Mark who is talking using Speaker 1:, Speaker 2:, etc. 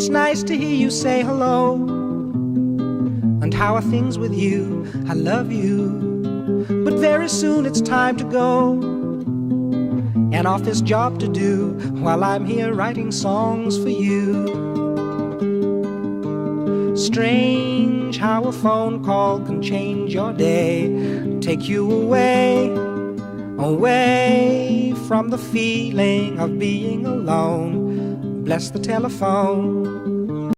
Speaker 1: It's nice to hear you say hello. And how are things with you? I love you, but very soon it's time to go. An office job to do while I'm here writing songs for you. Strange how a phone call can change your day, take you away, away from the feeling of being alone. Bless the telephone.